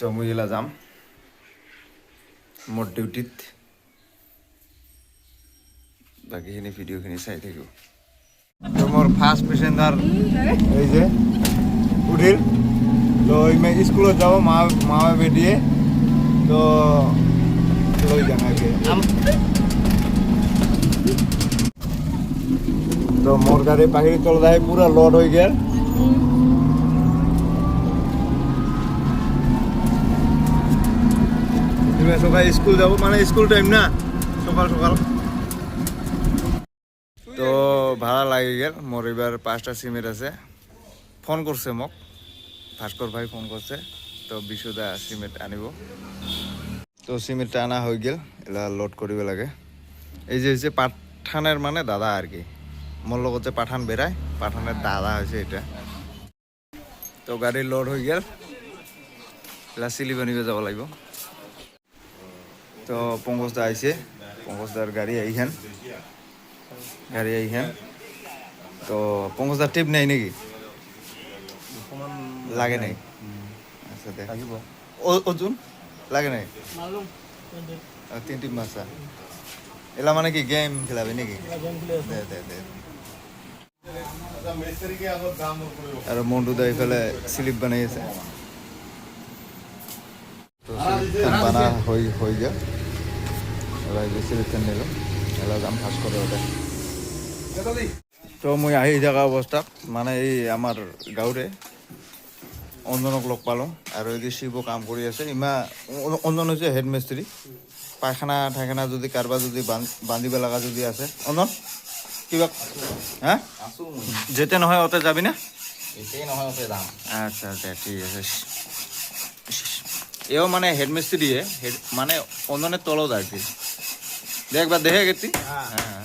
তো মই এলা যাম মোৰ ডিউটিত বাকীখিনি ভিডিঅ'খিনি চাই থাকিব তো মোৰ ফাৰ্ষ্ট পেচেঞ্জাৰ এই যে উঠিল তো ইমে স্কুলত যাব মা বেটিয়ে তো লৈ যাম আগে তো মোর গাড়ি বাহির চলে যায় পুরা লোড হয়ে গেল সকাল স্কুল যাব মানে স্কুল টাইম না সকাল সকাল তো ভাড়া লাগি গেল মোর এবার 5টা সিমেন্ট আছে ফোন করছে মোক ভাস্কর ভাই ফোন করছে তো বিশুদা সিমেন্ট আনিব তো সিমেন্ট আনা হয়ে গেল এলা লোড করিব লাগে এই যে হচ্ছে পাঠানের মানে দাদা আর কি মোর লগত যে পাঠান বেড়ায় পাঠানের দাদা হয়েছে এটা তো গাড়ি লোড হয়ে গেল এলা শিলিগুড়ি যাব লাগিব তো পঙ্কজদা আইছে পঙ্কজদার গাড়ি এইখান তো পঙ্কজদার টিপ নেই নাকি লাগে নাই আচ্ছা দে ওজন লাগে নাই 3 টিপ মাছা এলা মানে কি গেম খেলাবি নাকি দে দে দে আর মন্টুদা এইফালে স্লিপ বানাই আছে তো স্লিপ বানা হয়ে গেল এবার স্লিপখান নিল এলা যাম ফাঁস করে ওটা তো মই আহি থকা অৱস্থাত মানে এই আমাৰ গাঁৱৰে অঞ্জনক লগ পালোঁ আৰু এই শিৱ কাম কৰি আছে ইমান অঞ্জন হৈছে হেড মিস্ত্ৰী পায়খানা ঠাইখানা যদি কাৰোবাৰ যদি বান্ধিব লগা যদি আছে অঞ্জন কিবা হা যেতে নহয় অতে যাবি না আচ্ছা আচ্ছা ঠিক আছে এও মানে হেড মিস্ত্ৰীয়ে মানে অঞ্জনেৰ তলত আৰ কি দেখবা দেখে গেছি হ্যাঁ